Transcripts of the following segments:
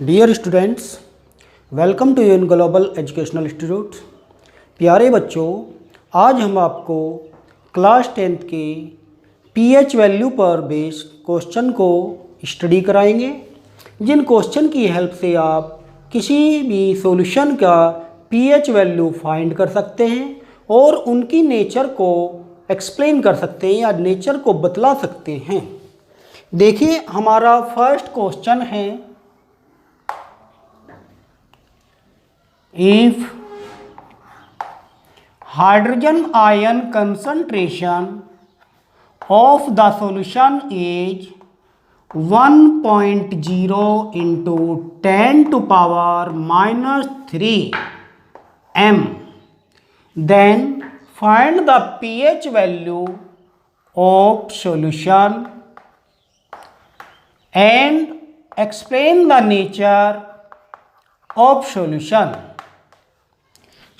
Dear students, welcome to Yun global educational institute. प्यारे बच्चों, आज हम आपको क्लास 10th के पीएच वैल्यू पर बेस्ड क्वेश्चन को स्टडी कराएंगे, जिन क्वेश्चन की हेल्प से आप किसी भी सॉल्यूशन का पीएच वैल्यू फाइंड कर सकते हैं और उनकी नेचर को एक्सप्लेन कर सकते हैं या नेचर को बतला सकते हैं। देखिए, हमारा फर्स्ट क्वेश्चन है, if hydrogen ion concentration of the solution is 1.0 into 10 to power minus 3 m, then find the pH value of solution and explain the nature of solution।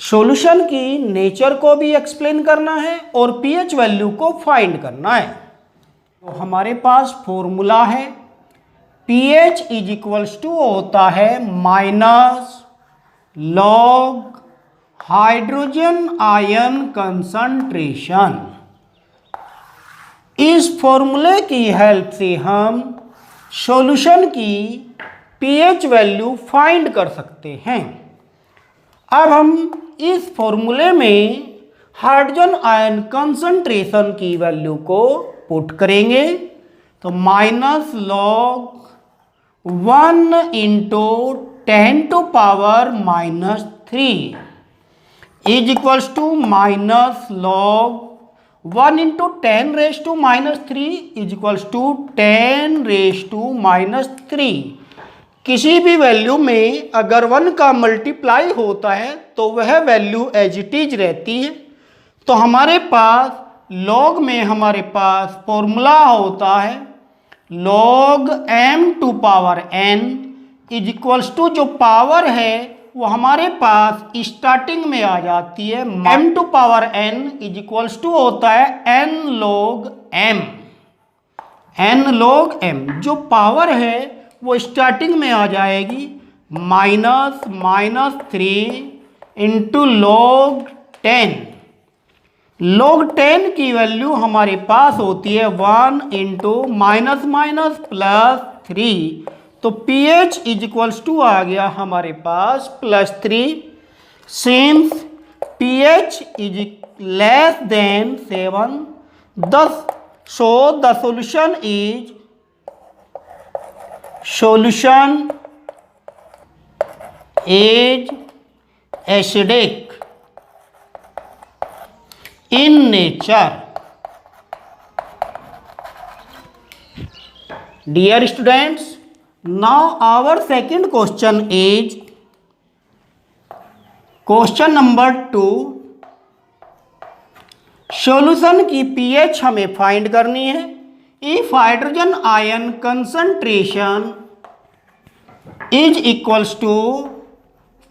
Solution की नेचर को भी एक्सप्लेन करना है और pH value को find करना है। तो हमारे पास फॉर्मूला है, पीएच इज इक्वल्स टू होता है minus log hydrogen ion concentration. इस फॉर्मूले की हेल्प से हम सॉल्यूशन की पीएच वैल्यू फाइंड कर सकते हैं। अब हम इस फॉर्मूले में हाइड्रोजन आयन कंसंट्रेशन की वैल्यू को पुट करेंगे, तो minus log 1 into 10 to power minus 3 is equals to minus log 1 into 10 raise to minus 3 is equals to 10 raise to minus 3। किसी भी वैल्यू में अगर 1 का मल्टीप्लाई होता है तो वह वैल्यू एज इट इज रहती है। तो हमारे पास लॉग में हमारे पास फॉर्मूला होता है log m to power n is equals to, जो पावर है वो हमारे पास स्टार्टिंग में आ जाती है, m to power n is equals to होता है n log m। n log m जो पावर है वो स्टार्टिंग में आ जाएगी माइनस 3 इंटू लॉग 10। लॉग 10 की वैल्यू हमारे पास होती है 1 इंटू माइनस माइनस प्लस 3, तो pH इज इक्वल्स टू आ गया हमारे पास +3। Since pH is less than 7, so the solution is acidic in nature। Dear students, now our second question is question number 2। Solution की pH हमें find करनी है। If hydrogen ion concentration is equals to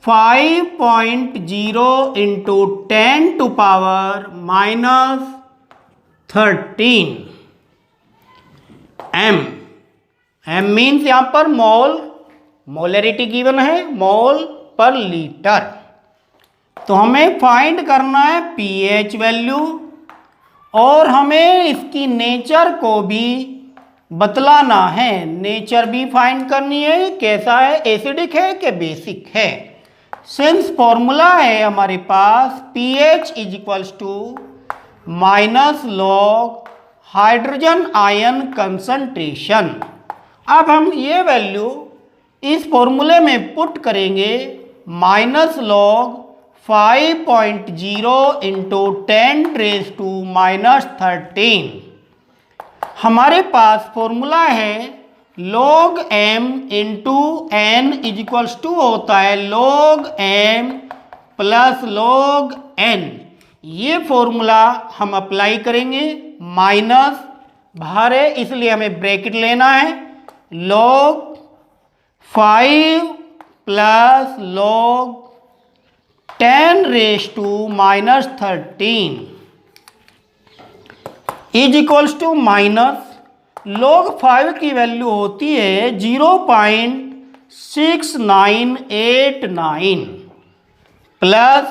5.0 into 10 to power minus 13 m। m means यहाँ पर मोल, molarity given है मोल पर litre. तो हमें फाइंड करना है पीएच वैल्यू और हमें इसकी नेचर को भी बतलाना है। नेचर भी फाइंड करनी है, कैसा है, एसिडिक है कि बेसिक है। सिंस फॉर्मूला है हमारे पास pH is equals to minus log hydrogen ion concentration. अब हम ये वैल्यू इस फॉर्मूले में पुट करेंगे, minus log 5.0 into 10 raise to minus 13। हमारे पास फॉर्मूला है log m into n is equals to होता है log m plus log n। ये फॉर्मूला हम अप्लाई करेंगे, माइनस बाहर है इसलिए हमें ब्रैकेट लेना है, log 5 plus log 10 raise to minus 13 is equals to minus log 5 की वैल्यू होती है 0.7 6989 plus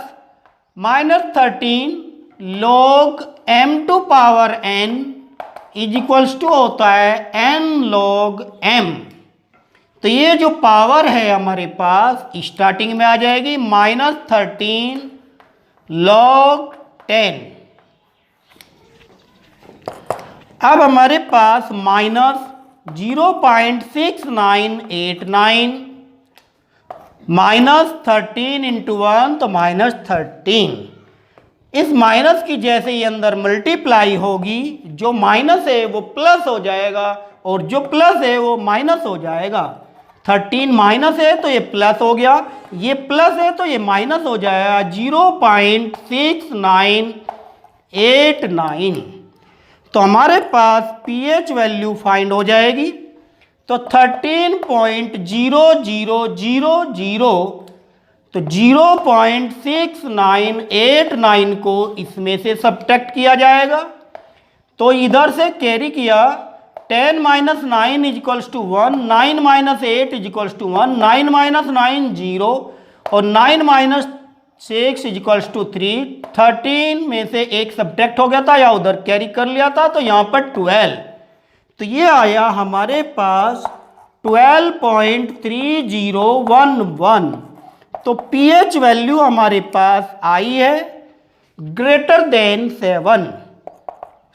-13 log m to power n is equals to होता है n log m। तो ये जो पावर है हमारे पास स्टार्टिंग में आ जाएगी -13 log 10। अब हमारे पास -0.6989 -13 इंटू 1 तो -13। इस माइनस की जैसे ही अंदर मल्टीप्लाई होगी, जो माइनस है वो प्लस हो जाएगा और जो प्लस है वो माइनस हो जाएगा। 13 माइनस है तो ये प्लस हो गया, ये प्लस है तो ये माइनस हो जाएगा 0.6989। तो हमारे पास pH वैल्यू फाइंड हो जाएगी। तो 13.0000 तो 0.6989 को इसमें से सब्ट्रैक्ट किया जाएगा। तो इधर से कैरी किया 10 - 9 is equals to 1, 9 - 8 is equals to 1, 9 - 9 0 और 9 - 6 इज इक्वल्स टू 3। 13 में से एक सब्ट्रैक्ट हो गया था या उधर कैरी कर लिया था, तो यहाँ पर 12। तो ये आया हमारे पास 12.3011। तो pH वैल्यू हमारे पास आई है greater than 7।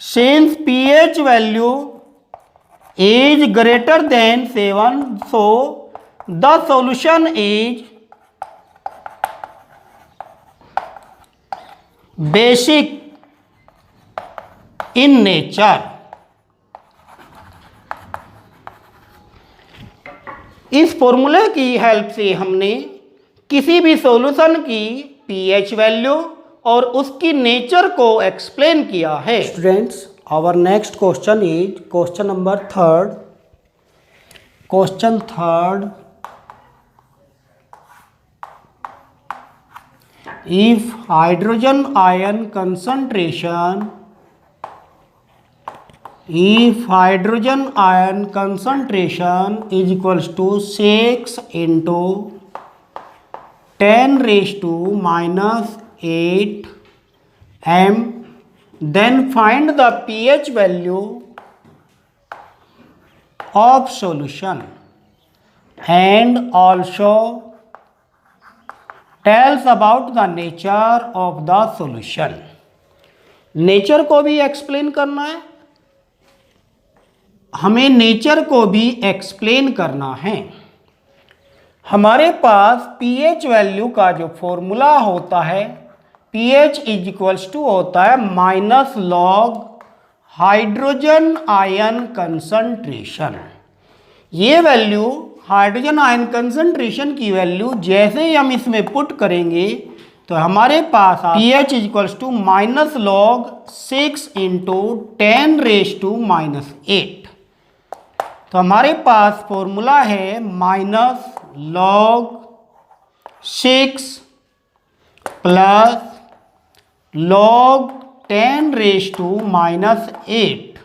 Since pH value is greater than 7, so the solution is basic in nature. इस फॉर्मूले की हेल्प से हमने किसी भी सॉल्यूशन की pH वैल्यू और उसकी नेचर को एक्सप्लेन किया है। Students, our next question is question number 3rd। Question 3rd, if hydrogen ion concentration is equals to 6 into 10⁻⁻8 m, then find the pH value of solution and also tells about the nature of the solution। Nature को भी explain करना है, हमें nature को भी explain करना है। हमारे पास pH वैल्यू का जो फॉर्मूला होता है, pH इज इक्वल्स टू होता है -log हाइड्रोजन आयन कंसंट्रेशन। ये वैल्यू हाइड्रोजन आयन कंसंट्रेशन की वैल्यू जैसे ही हम इसमें पुट करेंगे तो हमारे पास pH is equals to -log 6 into 10⁻⁻8। तो हमारे पास फॉर्मूला है -log 6 प्लस log 10⁻⁻8।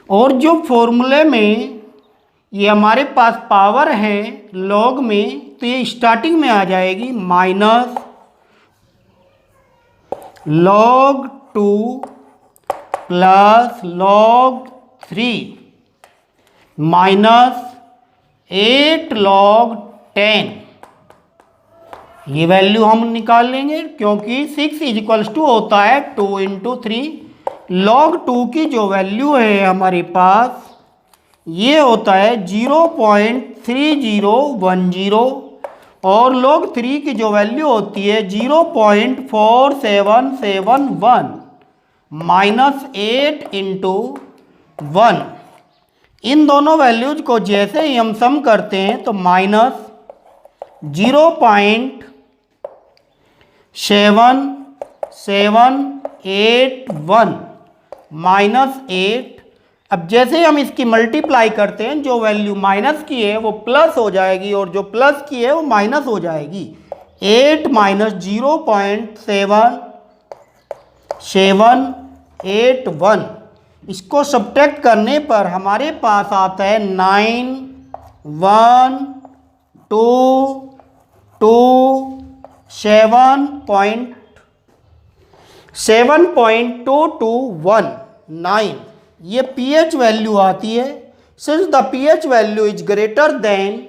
और जो फॉर्मूले में ये हमारे पास पावर है log में, तो ये स्टार्टिंग में आ जाएगी -log 2 प्लस log 3 -8 log 10। ये वैल्यू हम निकाल लेंगे क्योंकि 6 इज इक्वल्स टू होता है 2 इंटू 3। log 2 की जो वैल्यू है हमारे पास ये होता है 0.3010 और log 3 की जो वैल्यू होती है 0.4771 -8 इंटू 1। इन दोनों वैल्यूज को जैसे ही हम सम करते हैं तो -0.7781 -8। अब जैसे हम इसकी मल्टीप्लाई करते हैं, जो वैल्यू माइनस की है वो प्लस हो जाएगी और जो प्लस की है वो माइनस हो जाएगी। 8 - 0.7781। इसको सब्ट्रैक्ट करने पर हमारे पास आता है 91 टू टू 7.2219 ये pH वैल्यू आती है। Since the pH value is greater than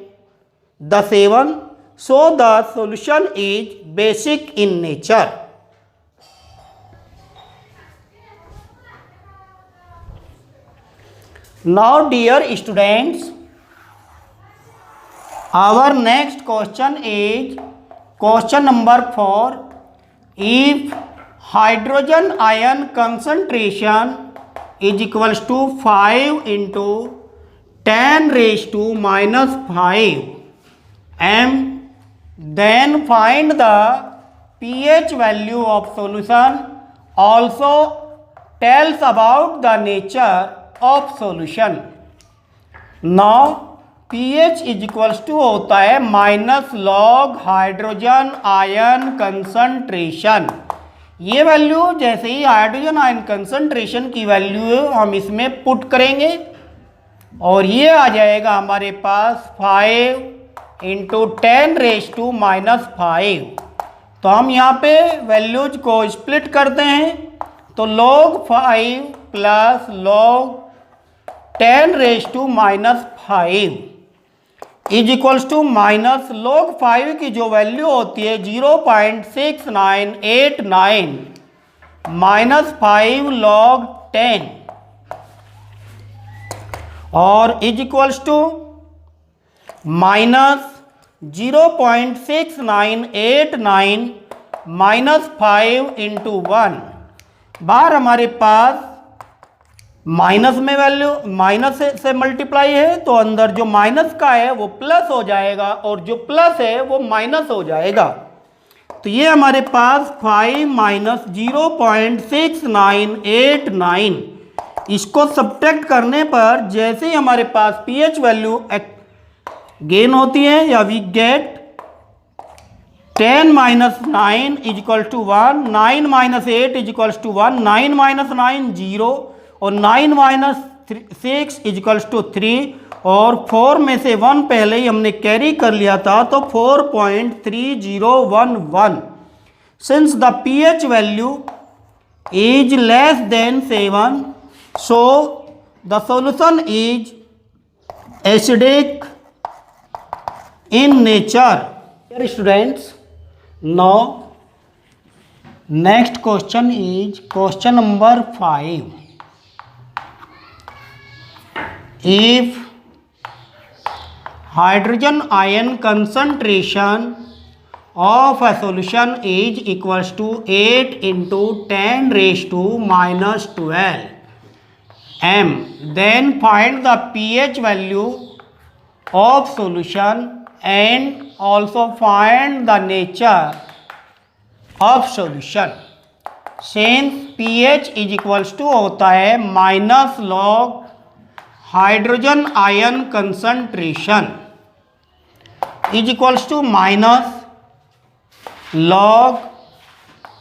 the 7 so the solution is basic in nature. Now dear students, our next question is question number 4. If hydrogen ion concentration is equals to 5 into 10 raised to minus 5 m, then find the pH value of solution. Also tells about the nature of solution. Now pH is equals to होता है minus log hydrogen ion concentration. ये value जैसे ही hydrogen ion concentration की value हम इसमें put करेंगे और ये आ जाएगा हमारे पास 5 इंटू 10 रेज टू माइनस 5। तो हम यहाँ पे वैल्यूज को स्प्लिट करते हैं तो log 5 plus log 10 raise to minus 5 is equals to minus log 5 की जो वैल्यू होती है 0.6989 माइनस 5 log 10 और is equals to minus 0.6989 minus 5 into 1। बाहर हमारे पास माइनस में वैल्यू माइनस से मल्टीप्लाई है तो अंदर जो माइनस का है वो प्लस हो जाएगा और जो प्लस है वो माइनस हो जाएगा। तो ये हमारे पास 5 माइनस 0.6989 इसको सब्ट्रैक्ट करने पर जैसे ही हमारे पास pH वैल्यू गेन होती है या we get 10 minus 9 is equal to 1, 9 minus 8 is equals to 1, 9 minus 9 0 और 9 माइनस 6 इज इक्वल्स टू 3 और 4 में से 1 पहले ही हमने कैरी कर लिया था तो 4.3011। Since the pH value is less than 7 so the solution is acidic in nature. Students, now next question is question number 5. If hydrogen ion concentration of a solution is equals to 8 into 10 raised to minus 12 m, then find the pH value of solution and also find the nature of solution. Since pH is equals to होता है minus log hydrogen ion concentration is equals to minus log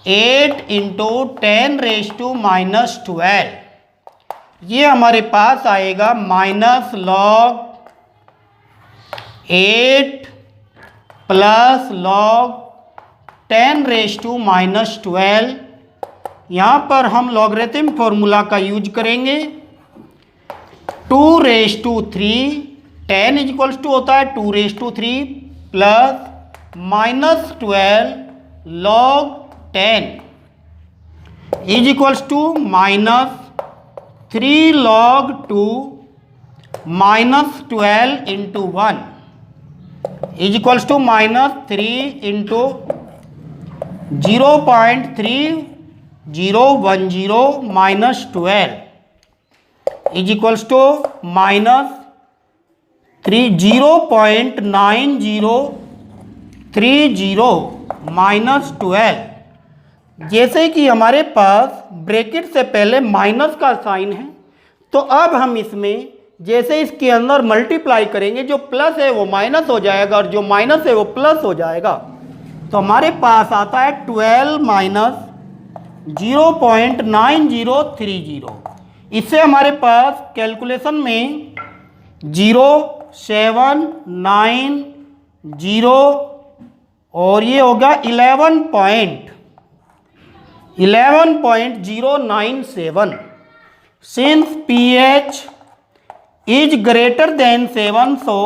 8 into 10 raise to minus 12। ये हमारे पास आएगा minus log 8 plus log 10 raise to minus 12। यहाँ पर हम logarithm formula का यूज करेंगे। 2 raise to 3, 10 is equals to होता है 2 raise to 3 plus minus 12 log 10 is equals to minus 3 log 2 minus 12 into 1 is equals to minus 3 into 0.3010 minus 12 is equals to minus 0.9030 minus 12। जैसे कि हमारे पास bracket से पहले minus का sign है तो अब हम इसमें जैसे इसके अंदर मल्टीप्लाई करेंगे जो प्लस है वो माइनस हो जाएगा और जो माइनस है वो प्लस हो जाएगा। तो हमारे पास आता है 12 माइनस 0.9030। इससे हमारे पास कैलकुलेशन में 0, 7, 9, 0 और ये हो गया 11.097 since pH is greater than 7 so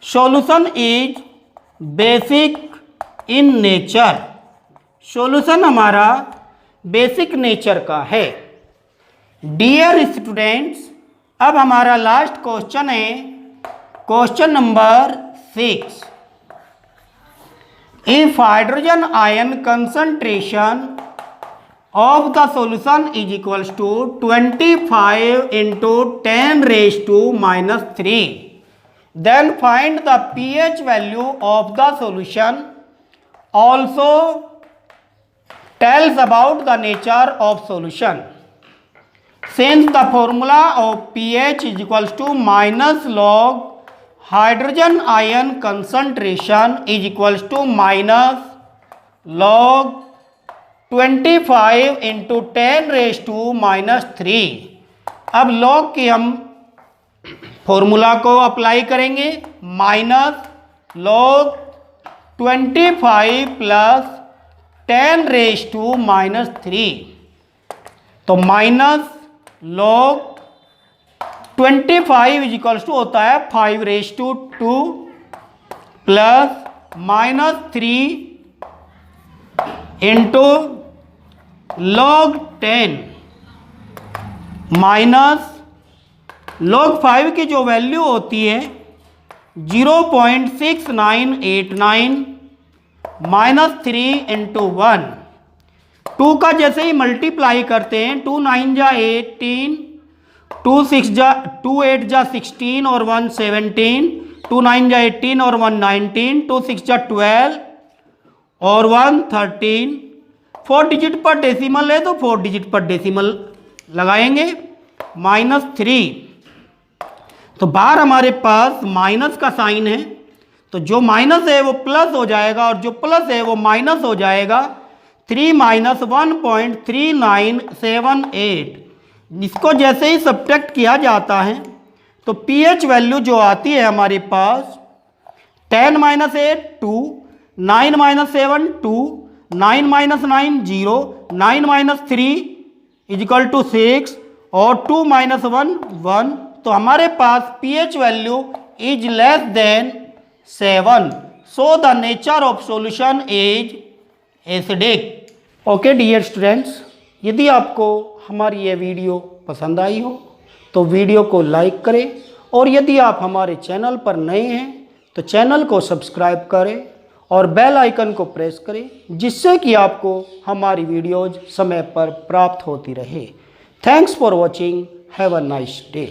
solution is basic in nature. Solution हमारा बेसिक नेचर का है। डियर स्टूडेंट्स, अब हमारा लास्ट क्वेश्चन है question number 6। If hydrogen ion concentration of the solution is equals to 25 into 10 raised to minus 3, then find the pH value of the solution. Also tells about the nature of solution. Since the formula of pH is equals to minus log hydrogen ion concentration is equals to minus log 25 into 10 raise to minus 3। अब log के हम formula को apply करेंगे, minus log 25 plus 10 raise to minus 3, तो minus log 25 is equals to होता है 5 raise to 2 plus minus 3 into log 10 minus log 5 की जो वैल्यू होती है 0.6989 माइनस 3 इंटू 1। 2 का जैसे ही मल्टीप्लाई करते हैं 2 9 जा 18, 2 6 जा 2 8 जा 16 और 1 17, 2 9 जा 18 और 1 19, 2 6 जा 12 और 1 13। 4 डिजिट पर डेसिमल है तो 4 डिजिट पर डेसिमल लगाएंगे, माइनस 3। तो बाहर हमारे पास माइनस का साइन है, तो जो माइनस है वो प्लस हो जाएगा और जो प्लस है वो माइनस हो जाएगा। 3 माइनस 1.3978, इसको जैसे ही सब्ट्रैक्ट किया जाता है तो pH वैल्यू जो आती है हमारे पास 10 minus 8 2, 9 minus 7 2, 9 minus 9 0, 9 minus 3 is equal to 6 और 2 माइनस 1 1। तो हमारे पास pH value is less than 7, so the nature of solution is acidic. Okay dear students, यदि आपको हमारी ये वीडियो पसंद आई हो तो वीडियो को लाइक करें और यदि आप हमारे चैनल पर नए हैं तो चैनल को सब्सक्राइब करें और बेल आइकन को प्रेस करें, जिससे कि आपको हमारी वीडियोज़ समय पर प्राप्त होती रहे। Thanks for watching, have a nice day.